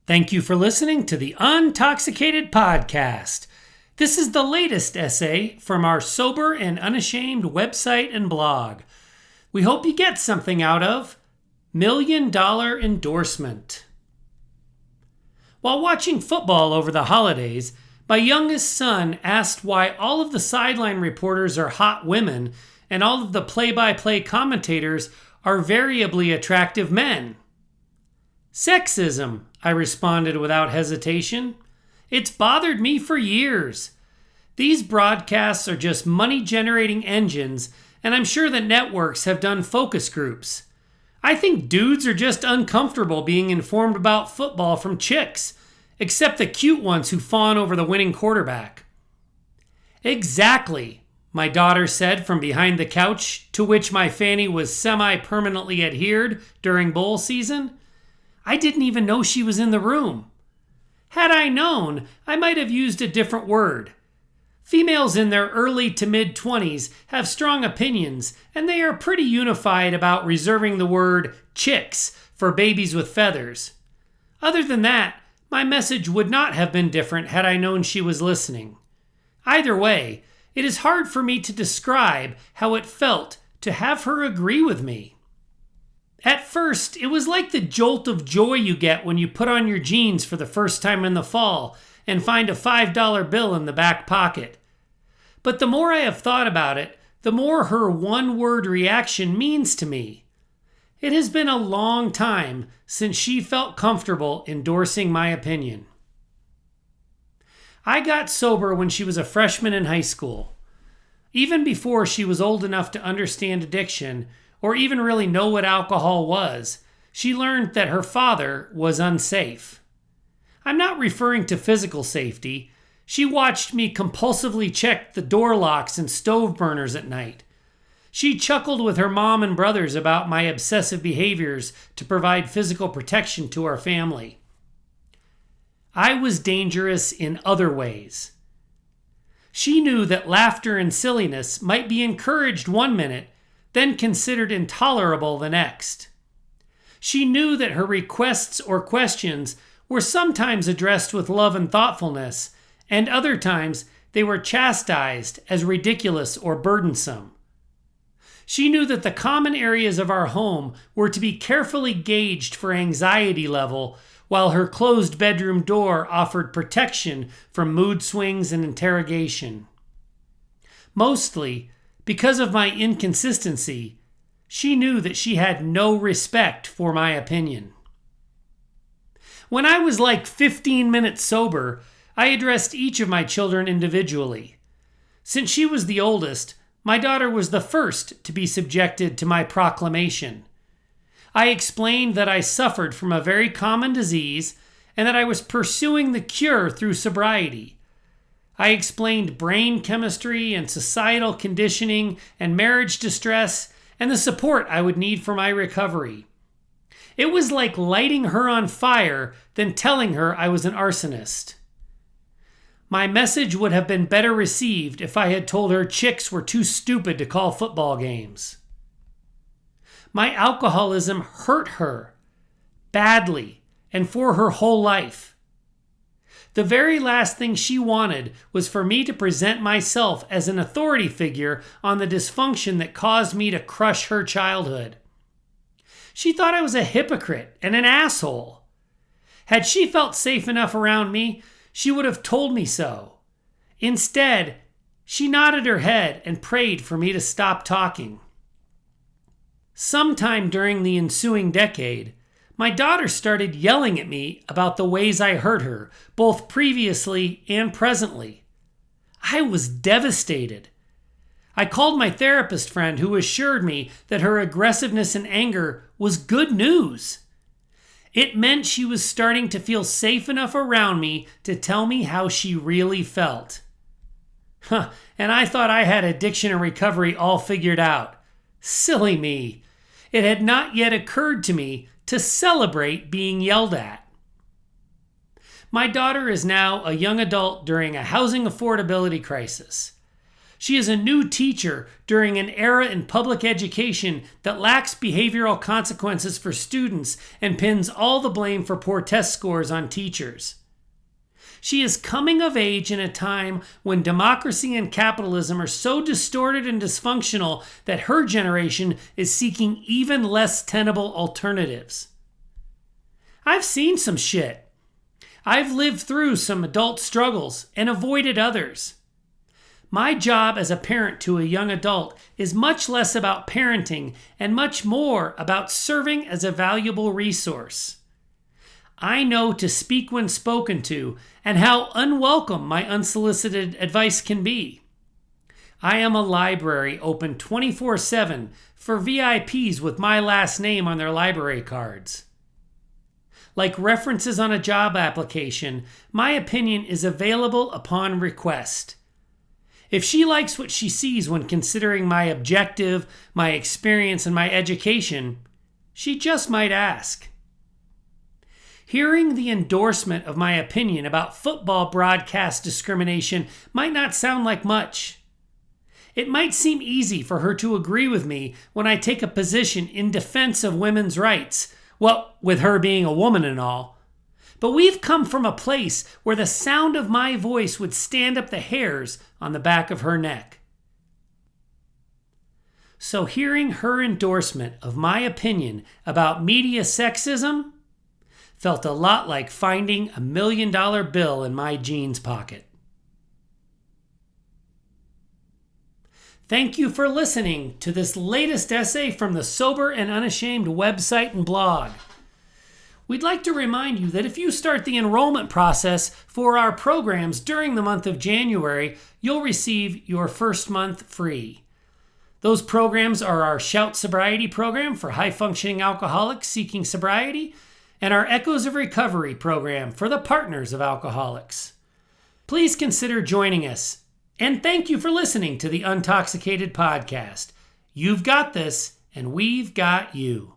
Thank you for listening to the Untoxicated Podcast. This is the latest essay from our Sober and Unashamed website and blog. We hope you get something out of $1 Million Endorsement. While watching football over the holidays, my youngest son asked why all of the sideline reporters are hot women and all of the play-by-play commentators are variably attractive men. Sexism, I responded without hesitation. It's bothered me for years. These broadcasts are just money-generating engines, and I'm sure that networks have done focus groups. I think dudes are just uncomfortable being informed about football from chicks, except the cute ones who fawn over the winning quarterback. Exactly, my daughter said from behind the couch, to which my fanny was semi-permanently adhered during bowl season. I didn't even know she was in the room. Had I known, I might have used a different word. Females in their early to mid-20s have strong opinions, and they are pretty unified about reserving the word chicks for babies with feathers. Other than that, my message would not have been different had I known she was listening. Either way, it is hard for me to describe how it felt to have her agree with me. At first, it was like the jolt of joy you get when you put on your jeans for the first time in the fall and find a $5 bill in the back pocket. But the more I have thought about it, the more her one-word reaction means to me. It has been a long time since she felt comfortable endorsing my opinion. I got sober when she was a freshman in high school. Even before she was old enough to understand addiction, or even really know what alcohol was, she learned that her father was unsafe. I'm not referring to physical safety. She watched me compulsively check the door locks and stove burners at night. She chuckled with her mom and brothers about my obsessive behaviors to provide physical protection to our family. I was dangerous in other ways. She knew that laughter and silliness might be encouraged one minute, then considered intolerable the next. She knew that her requests or questions were sometimes addressed with love and thoughtfulness, and other times they were chastised as ridiculous or burdensome. She knew that the common areas of our home were to be carefully gauged for anxiety level, while her closed bedroom door offered protection from mood swings and interrogation. Mostly, because of my inconsistency, she knew that she had no respect for my opinion. When I was like 15 minutes sober, I addressed each of my children individually. Since she was the oldest, my daughter was the first to be subjected to my proclamation. I explained that I suffered from a very common disease and that I was pursuing the cure through sobriety. I explained brain chemistry and societal conditioning and marriage distress and the support I would need for my recovery. It was like lighting her on fire than telling her I was an arsonist. My message would have been better received if I had told her chicks were too stupid to call football games. My alcoholism hurt her badly and for her whole life. The very last thing she wanted was for me to present myself as an authority figure on the dysfunction that caused me to crush her childhood. She thought I was a hypocrite and an asshole. Had she felt safe enough around me, she would have told me so. Instead, she nodded her head and prayed for me to stop talking. Sometime during the ensuing decade, my daughter started yelling at me about the ways I hurt her, both previously and presently. I was devastated. I called my therapist friend, who assured me that her aggressiveness and anger was good news. It meant she was starting to feel safe enough around me to tell me how she really felt. And I thought I had addiction and recovery all figured out. Silly me. It had not yet occurred to me to celebrate being yelled at. My daughter is now a young adult during a housing affordability crisis. She is a new teacher during an era in public education that lacks behavioral consequences for students and pins all the blame for poor test scores on teachers. She is coming of age in a time when democracy and capitalism are so distorted and dysfunctional that her generation is seeking even less tenable alternatives. I've seen some shit. I've lived through some adult struggles and avoided others. My job as a parent to a young adult is much less about parenting and much more about serving as a valuable resource. I know to speak when spoken to and how unwelcome my unsolicited advice can be. I am a library open 24/7 for VIPs with my last name on their library cards. Like references on a job application, my opinion is available upon request. If she likes what she sees when considering my objective, my experience, and my education, she just might ask. Hearing the endorsement of my opinion about football broadcast discrimination might not sound like much. It might seem easy for her to agree with me when I take a position in defense of women's rights, well, with her being a woman and all. But we've come from a place where the sound of my voice would stand up the hairs on the back of her neck. So hearing her endorsement of my opinion about media sexism felt a lot like finding $1 million bill in my jeans pocket. Thank you for listening to this latest essay from the Sober and Unashamed website and blog. We'd like to remind you that if you start the enrollment process for our programs during the month of January, you'll receive your first month free. Those programs are our Shout Sobriety program for high-functioning alcoholics seeking sobriety, and our Echoes of Recovery program for the partners of alcoholics. Please consider joining us, and thank you for listening to the Untoxicated Podcast. You've got this, and we've got you.